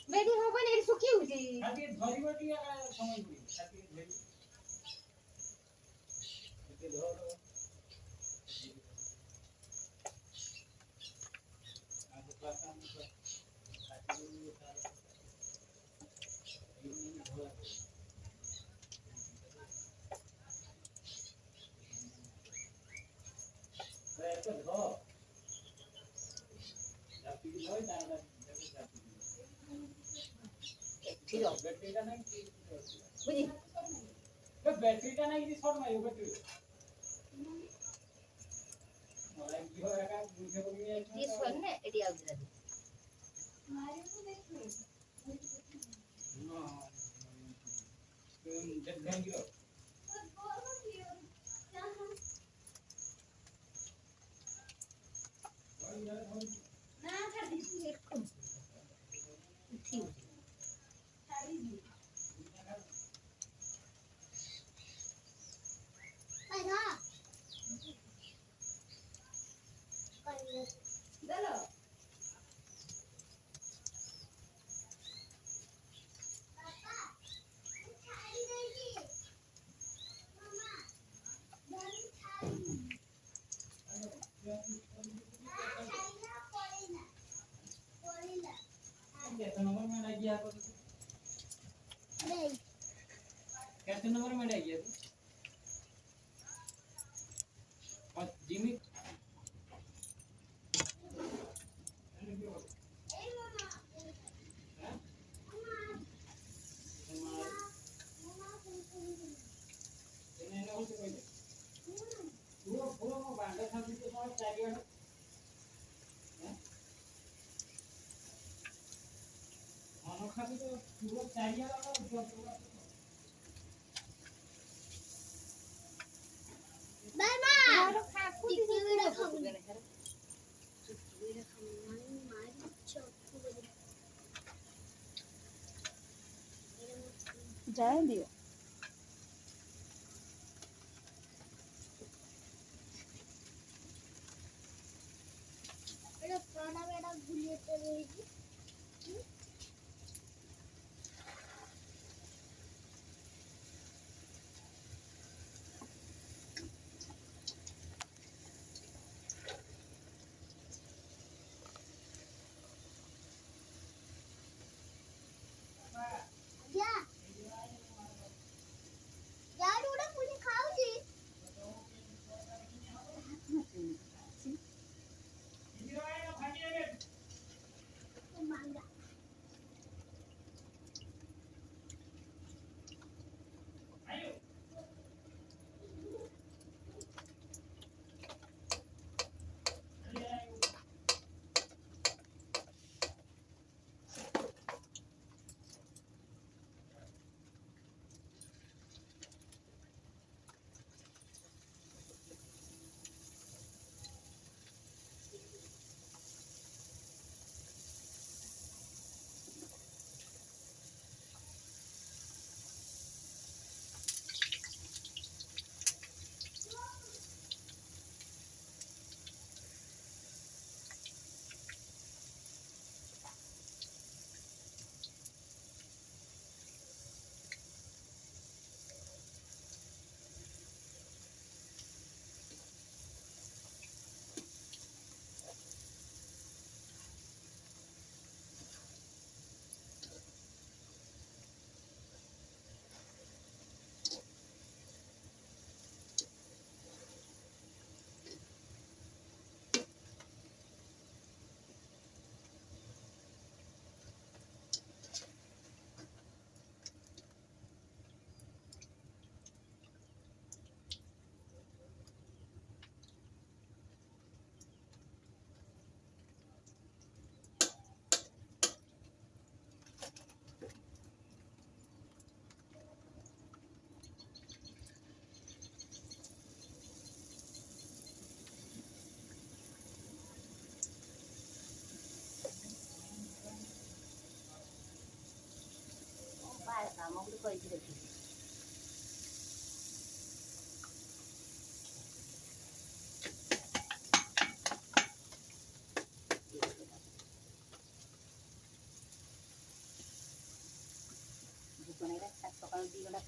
বেডি হবে না, এর শুকি হইছে আজকে ধরিব টি সময় করি আজকে ধরি এতে ধরো আজকে ক্লাস আমি তো আজকে তার এই ধরা এটা ধর জাতি নয় তারা জাতি ঠিক আছে ব্যাটারিটা নাই বুঝি তো ব্যাটারিটা নাই কি সব নাই ব্যাটারি মোবাইল কি হয় একা বুঝে বলি দিয়ে শোন না এডি আউট দিলা না জেট থ্যাংক ইউ না ছাড় দিছি এরকম ঠিক कैसे नंबर में आ गया तो नहीं कैसे नंबर में आ गया और जिमी जाए दियो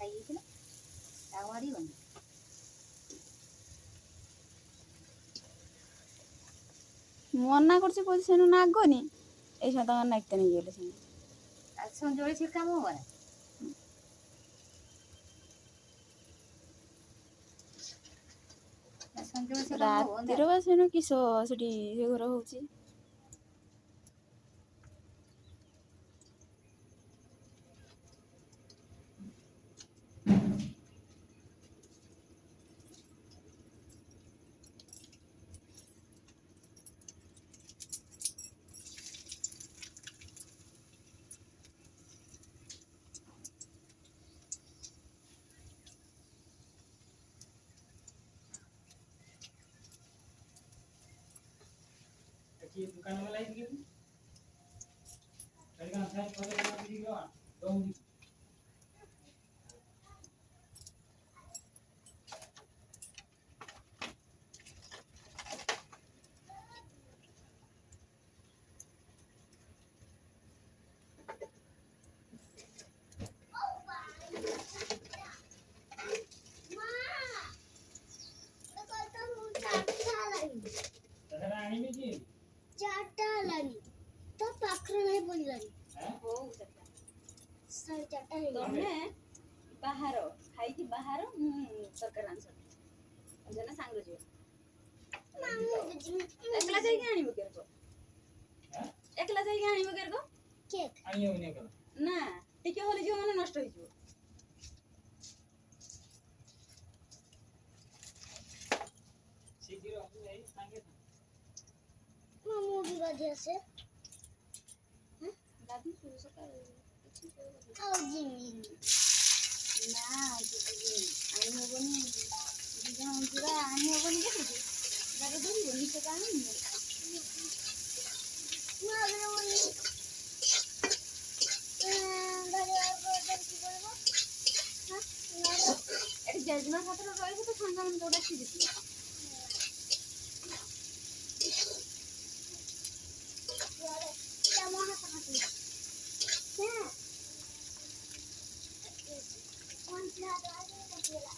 ଖାଇଯାଇଥିଲା ଆଉ ମାରିବନି। ମନା କରୁଛି କହୁଛି ସେନୁ ନାଗନି ଏଇ ଛୁଆ ତାଙ୍କର ନାଗିତେ ନେଇଗଲେ ସେନୁ। ଆଉ ସଞ୍ଜବେଳେ ସେ କାମ ହବ ନା। ସଞ୍ଜବେଳେ ସେ କାମ ହବ ନା। ରାତିର ବା ସେନୁ କିସ ସେଠି ସେ ଘର ହଉଛି। ये दुकान में लाई थी कल का साइड पर लगा दी गया दो रानी में जी चारटा लानी तो पाखरे नहीं बोल लानी हैं ହଉ ସେଟା। साढ़े चारटा है ତମେ ବାହାର ଖାଇକି ବାହାର ମୁଁ ତରକାରୀ ଆଣିଛ ନା ସାଙ୍ଗ ଯିବ ଏକଲା ଯାଇକି ଆଣିବ କେରକ हैं ଏକଲା ଯାଇକି ଆଣିବ କେରକ केक आनी होने का ନା ଟିକେ ହଲି ଯିବ ମାନେ ନଷ୍ଟ ହେଇଯିବ। शीघ्र हम नहीं सांगे मामू भी बजे से ଗାଧି ସକାଳେ आओ जिमी ନା ଆଣି ହବନି ଦି ଜଣ ଯିବା ଆଣି ହବନି କେମିତି ଗାଡ଼ି ଧରିବନି ସେ ଆଣିନି ना अगर वो धरिया को धरती बोलबो हां ना ଏଠି ଜେଜେମା ଖାତରେ ରହିବୁ ତ ସାଙ୍ଗମାନଙ୍କୁ ଡାକିଯିବି। यार क्या मोहा खाती क्या कौन सा दवाई लगेगा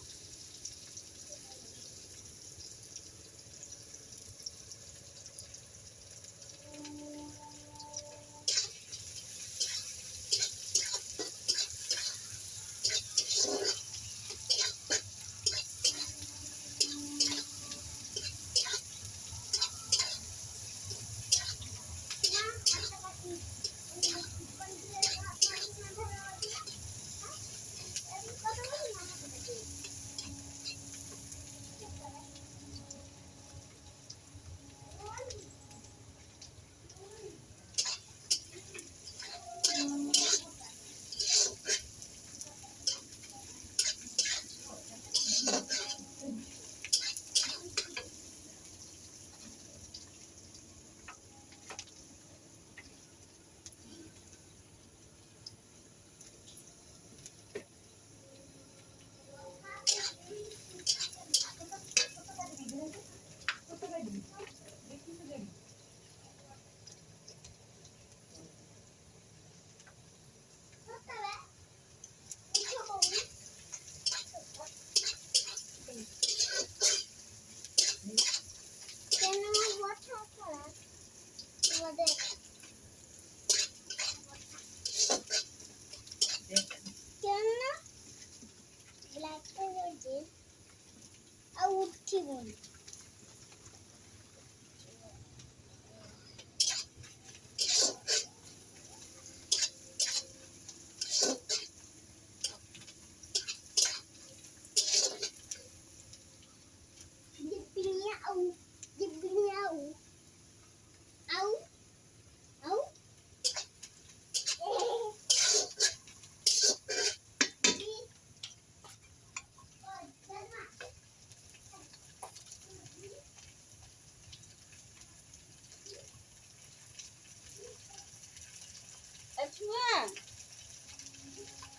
ଛୁଆ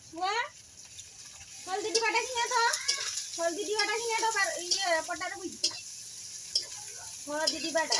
ଛୁଆ ହଳଦୀ ଡିବାଟା କିনে ତ ହଳଦୀ ଡିବାଟା କିନେ ତ ଇଏ ପଟାରେ ବୁଝି ହଳଦୀ ଡିବାଟା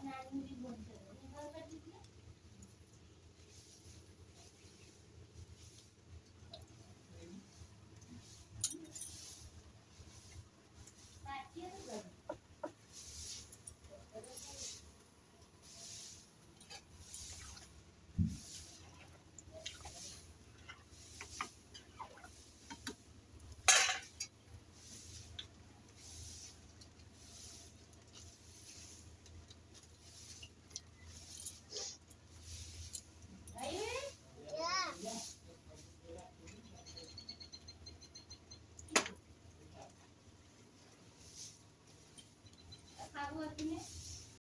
નાની મોટી